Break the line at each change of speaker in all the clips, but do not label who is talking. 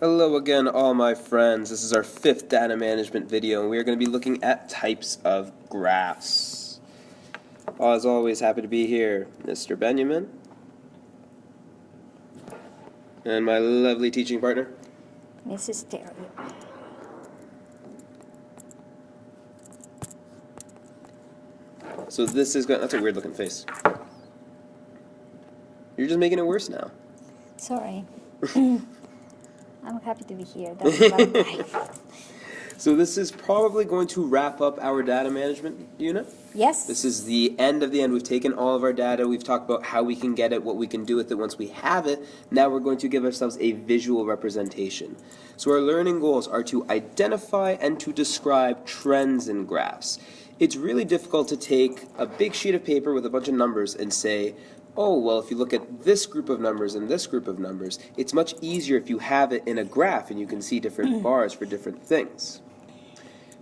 Hello again, all my friends. This is our 5th data management video, and we are going to be looking at types of graphs. As always, happy to be here, Mr. Benjamin, and my lovely teaching partner,
Mrs. Terry.
So this is going. That's a weird looking face. You're just making it worse now.
Sorry. I'm happy to be here. That's Valentine.
So this is probably going to wrap up our data management unit.
Yes.
This is the end of the end. We've taken all of our data. We've talked about how we can get it, what we can do with it once we have it. Now we're going to give ourselves a visual representation. So our learning goals are to identify and to describe trends in graphs. It's really difficult to take a big sheet of paper with a bunch of numbers and say, oh, well, if you look at this group of numbers and this group of numbers, it's much easier if you have it in a graph and you can see different bars for different things.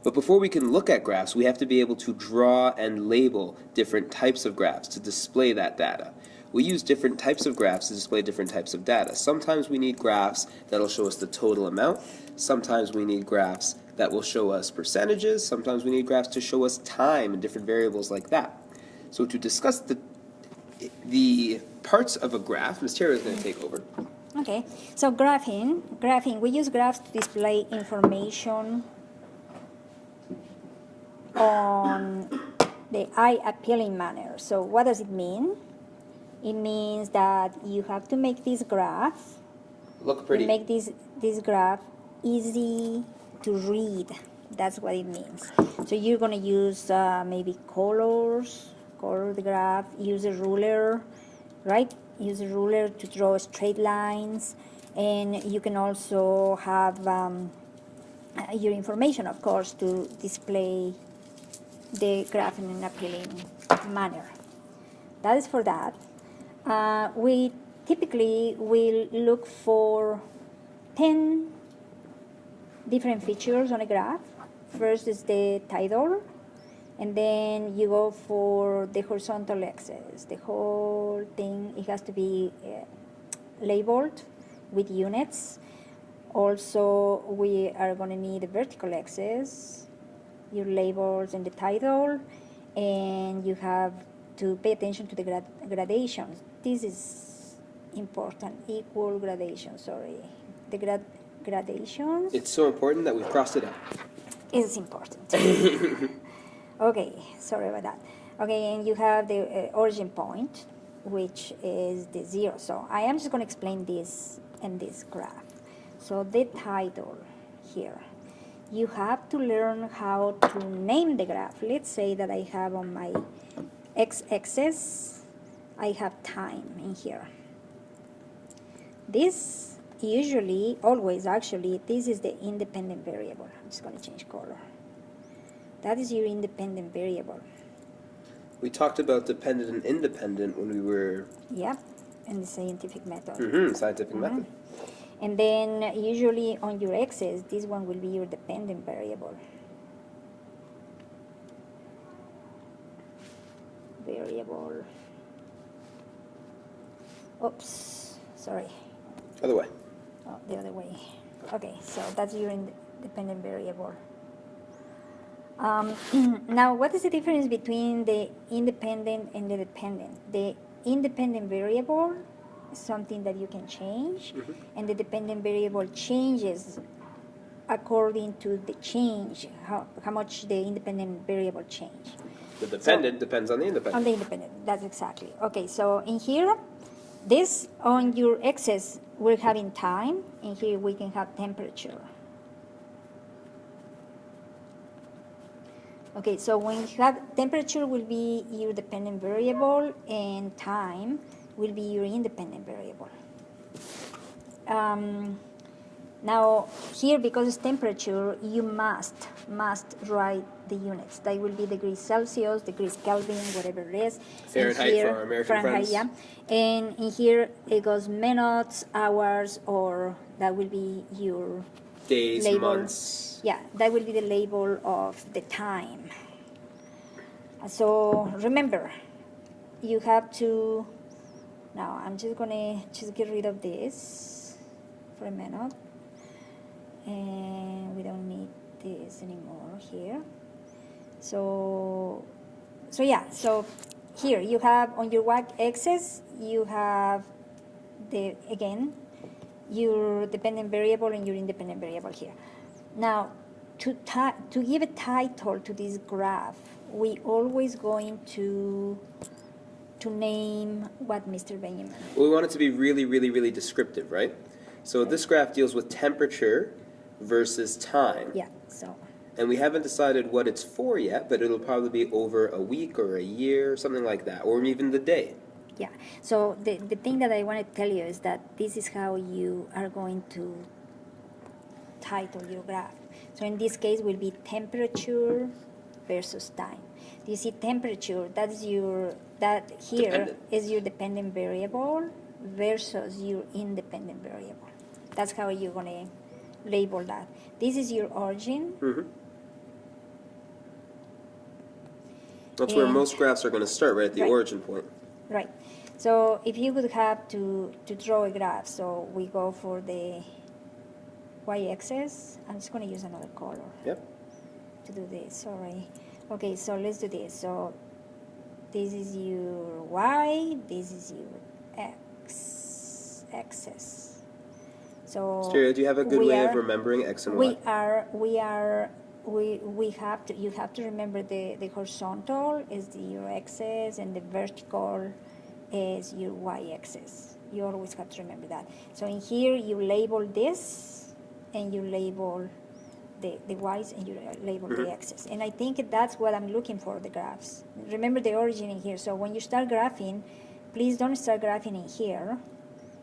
But before we can look at graphs, we have to be able to draw and label different types of graphs to display that data. We use different types of graphs to display different types of data. Sometimes we need graphs that'll show us the total amount. Sometimes we need graphs that will show us percentages. Sometimes we need graphs to show us time and different variables like that. So to discuss the parts of a graph, Ms. Terry is going to take over.
Okay. So graphing. We use graphs to display information on the eye-appealing manner. So what does it mean? It means that you have to make this graph,
Look pretty.
make this graph easy to read. That's what it means. So you're going to use maybe color the graph, use a ruler, right? Use a ruler to draw straight lines, and you can also have your information, of course, to display the graph in an appealing manner. That is for that. We typically will look for 10 different features on a graph. First is the title, and then you go for the horizontal axis. The whole thing, it has to be labeled with units. Also, we are going to need a vertical axis, your labels and the title, and you have to pay attention to the gradations. This is important, equal gradation, sorry. The gradations.
It's so important that we've crossed it out.
It's important. Okay, sorry about that. Okay, and you have the origin point, which is the 0. So I am just going to explain this in this graph. So the title here. You have to learn how to name the graph. Let's say that I have on my x-axis, I have time in here. This usually, always actually, this is the independent variable. I'm just going to change color. That is your independent variable.
We talked about dependent and independent when we were...
Yep, in the scientific method.
Scientific method.
And then usually on your axis, this one will be your dependent variable. Oops, sorry.
Other way.
Oh, the other way. Okay, so that's your independent variable. Now, what is the difference between the independent and the dependent? The independent variable is something that you can change, and the dependent variable changes according to the change, how much the independent variable change.
The dependent depends on the independent.
On the independent, that's exactly. Okay, so in here, this on your axis, we're having time, and here we can have temperature. Okay, so when you have temperature will be your dependent variable, and time will be your independent variable. Now here, because it's temperature, you must write the units. That will be degrees Celsius, degrees Kelvin, whatever it is.
Fahrenheit for our American
Fahrenheit,
friends.
yeah. And in here it goes minutes, hours, or that will be your
days,
label.
months.
Yeah, that will be the label of the time. So remember, you have to, now I'm just gonna get rid of this for a minute. and we don't need this anymore here. So yeah, so here you have on your y-axis, you have again your dependent variable and your independent variable here. Now, to give a title to this graph, we always going to name what, Mr. Benjamin?
Well, we want it to be really, really, really descriptive, right? So this graph deals with temperature versus time.
Yeah, so.
And we haven't decided what it's for yet, but it'll probably be over a week or a year, something like that, or even the day.
Yeah, so the thing that I want to tell you is that this is how you are going to title your graph. So in this case will be temperature versus time. Do you see temperature? That is here
Dependent.
is your dependent variable versus your independent variable. That's how you're going to label that. This is your origin.
Mm-hmm. That's where most graphs are going to start, right at the origin point.
Right. So if you would have to draw a graph, so we go for the y-axis. I'm just going to use another color.
Yep.
To do this, sorry. Okay, so let's do this. So this is your y, this is your axis. So
Stereo, do you have a good way of remembering x and y?
You have to remember the horizontal is your axis and the vertical is your y-axis. You always have to remember that. So in here you label this and you label the y's and you label the x's. And I think that's what I'm looking for, the graphs. Remember the origin in here. So when you start graphing, please don't start graphing in here.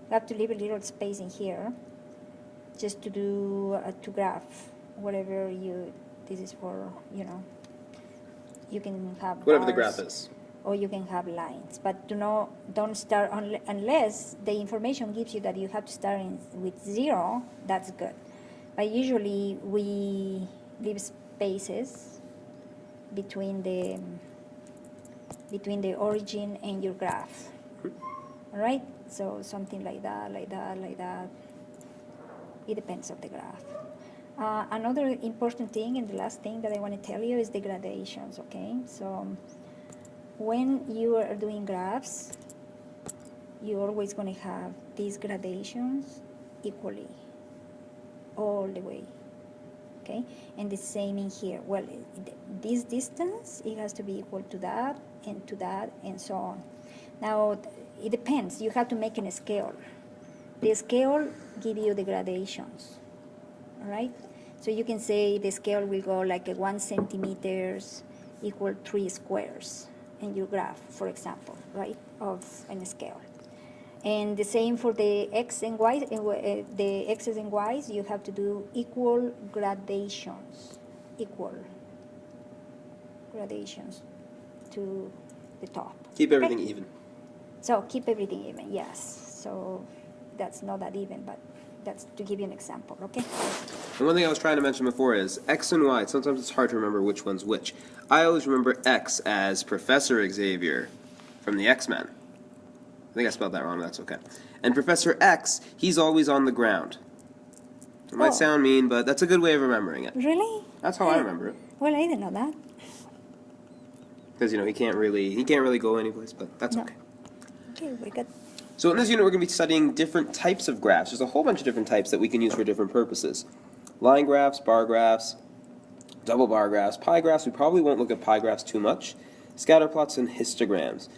You have to leave a little space in here just to do to graph whatever this is for, you can have
Whatever the
bars,
graph is.
or you can have lines, but don't start unless the information gives you that you have to start with 0. That's good. But usually we leave spaces between the origin and your graph. All right? So something like that, like that, like that. It depends on the graph. Another important thing, and the last thing that I want to tell you, is the gradations. Okay? So when you are doing graphs, you're always going to have these gradations equally all the way, okay? And the same in here. Well, this distance, it has to be equal to that, and so on. Now, it depends. You have to make a scale. The scale give you the gradations, all right? So you can say the scale will go like 1 centimeters equal 3 squares in your graph, for example, right, of a scale. And the same for the x and y, the x's and y's, you have to do equal gradations to the top.
Keep everything even.
So keep everything even, yes. So that's not that even, but that's to give you an example, okay?
And one thing I was trying to mention before is x and y. Sometimes it's hard to remember which one's which. I always remember x as Professor Xavier from the X-Men. I think I spelled that wrong, that's okay. And Professor X, he's always on the ground. It might sound mean, but that's a good way of remembering it.
Really?
That's how I remember it.
Well, I didn't know that.
Because, he can't really go anyplace, but that's okay.
Okay, we're good.
So in this unit, we're going to be studying different types of graphs. There's a whole bunch of different types that we can use for different purposes. Line graphs, bar graphs, double bar graphs, pie graphs. We probably won't look at pie graphs too much. Scatter plots and histograms.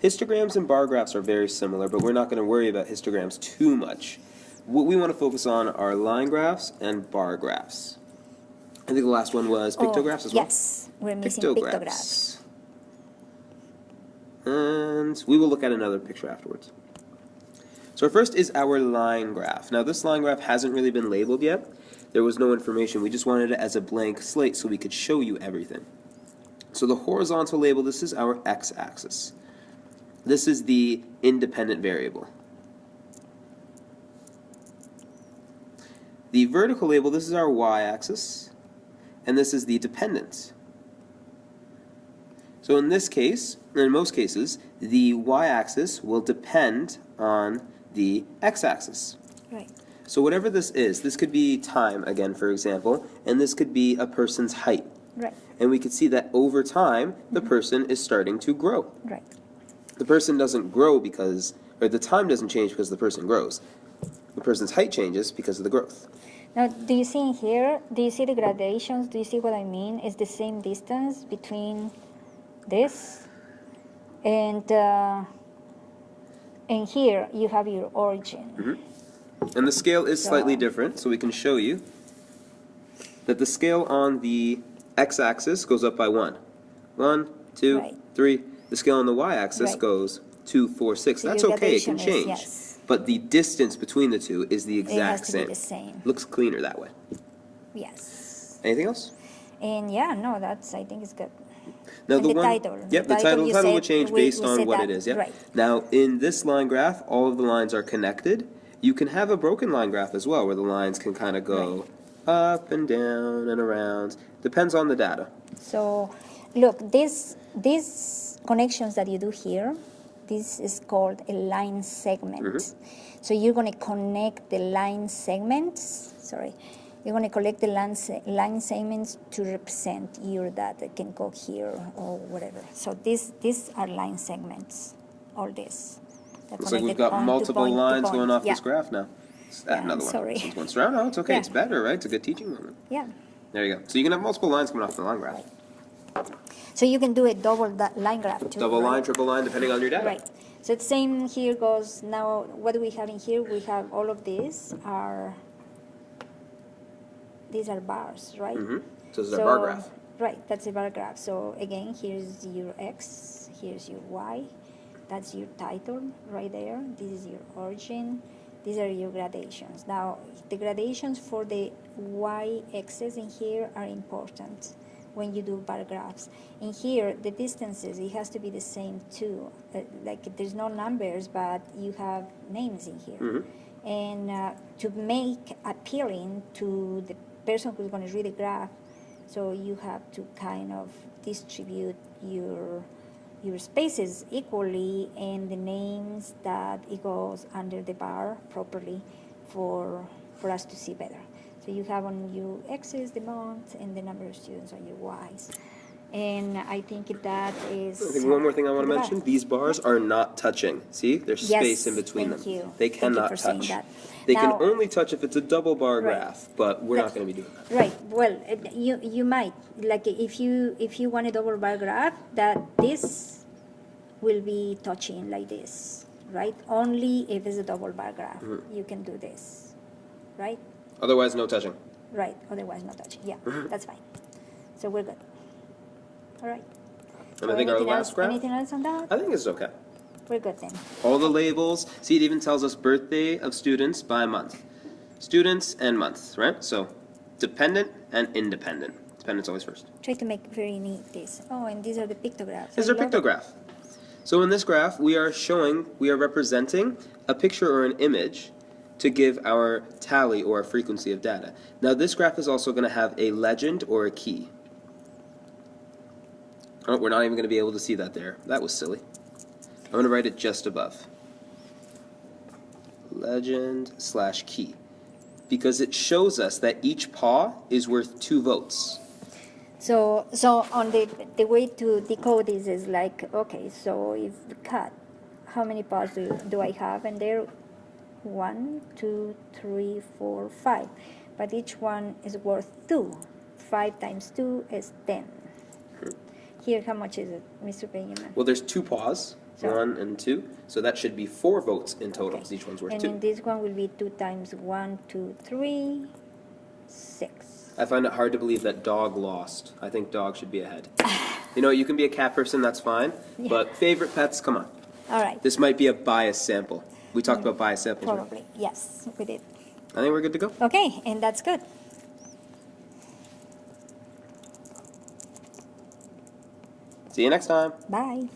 Histograms and bar graphs are very similar, but we're not going to worry about histograms too much. What we want to focus on are line graphs and bar graphs. I think the last one was pictographs as well.
Yes, we're missing pictographs.
And we will look at another picture afterwards. So first is our line graph. Now this line graph hasn't really been labeled yet. There was no information. We just wanted it as a blank slate so we could show you everything. So the horizontal label, this is our x-axis. This is the independent variable. The vertical label, this is our y-axis, and this is the dependent. So in this case, and in most cases, the y-axis will depend on the x-axis.
Right.
So whatever this is, this could be time, again, for example, and this could be a person's height.
Right.
And we could see that over time, the person is starting to grow.
Right.
The person doesn't grow because, or the time doesn't change because the person grows. The person's height changes because of the growth.
Now, do you see in here, do you see the gradations? Do you see what I mean? It's the same distance between this and here you have your origin.
Mm-hmm. And the scale is slightly different, so we can show you that the scale on the x-axis goes up by 1. 1, 2,
Right.
3. The scale on the y-axis
Right.
goes 2, 4, 6.
So
That's
your
okay, it can
gradation is-
change.
yes.
But the distance between the two is the
It has
exact
to
same.
be the same.
Looks cleaner that way.
Yes.
Anything else?
And yeah, no, that's, I think it's good.
Now
And
the
the
one,
title.
Yep,
The
the
title you
title
said
would change
we
based on
said
what
that,
it is. Yep.
right.
Now in this line graph, all of the lines are connected. You can have a broken line graph as well, where the lines can kind of go up and down and around. Depends on the data.
So, look, these connections that you do here, this is called a line segment. So you're going to connect the line segments. Sorry, you're going to collect the line segments to represent your data. It can go here or whatever. So these are line segments. All this. They're
Looks like we've
connected
got
point to
multiple
point to
lines
point.
going off
Yeah.
this graph now. Let's add
Yeah,
another one.
sorry.
Since one's round, no, it's okay.
Yeah.
It's better, right? It's a good teaching moment.
Yeah.
There you go. So you can have multiple lines coming off the line graph.
So you can do a double line graph too.
Double
right?
line, triple line, depending on your data.
Right. So the same here goes. Now, what do we have in here? We have all of these are bars, right?
Mm-hmm. So this is a bar graph.
Right, that's a bar graph. So again, here's your X, here's your Y, that's your title right there. This is your origin. These are your gradations. Now, the gradations for the Y axis in here are important when you do bar graphs. In here, the distances, it has to be the same too. Like there's no numbers, but you have names in here.
Mm-hmm.
And to make appealing to the person who's going to read the graph, so you have to kind of distribute your spaces equally and the names that it goes under the bar properly for us to see better. So you have on your X's the month and the number of students on your Y's. And I think that is...
I think one more thing I want to
the
mention,
best.
these bars are not touching. See? There's
Yes,
space in between
thank
them.
you.
They
Thank you
cannot
for saying
touch.
that.
They
Now-
can only touch if it's a double bar
Right.
graph, but we're not going to be doing that.
Right. Well, you might, like if you want a double bar graph, that this will be touching like this, right? Only if it's a double bar graph, you can do this, right?
Otherwise, no touching.
Right. Otherwise, not touching. Yeah, that's fine. So we're good. All right.
And I think our
anything
last
else,
graph,
anything else on that?
I think it's okay.
We're good then.
All the labels. See, it even tells us birthday of students by month. Students and months, right? So, dependent and independent. Dependent's always first.
Try to make very neat this. Oh, and these are the pictographs.
Is
I
a
love it.
pictograph. So in this graph, we are representing a picture or an image to give our tally or a frequency of data. Now this graph is also going to have a legend or a key. Oh, we're not even going to be able to see that there. That was silly. I'm going to write it just above. Legend/key. Because it shows us that each paw is worth 2 votes.
So on the way to decode this is like, okay, so if the cat, how many paws do I have? And there, 1, 2, 3, 4, 5. But each one is worth 2. 5 times 2 is 10. Here, how much is it, Mr. Benjamin?
Well, there's 2 paws,
So-
1 and 2, so that should be 4 votes in total,
Okay.
because each one's worth
And
2.
then this one will be 2 times 1, 2, 3, 6.
I find it hard to believe that dog lost. I think dog should be ahead. You know, you can be a cat person, that's fine, but favorite pets, come on.
All right.
This might be a bias sample. We talked about bias samples, right?
Probably, yes, we did.
I think we're good to go.
Okay, and that's good.
See you next time.
Bye.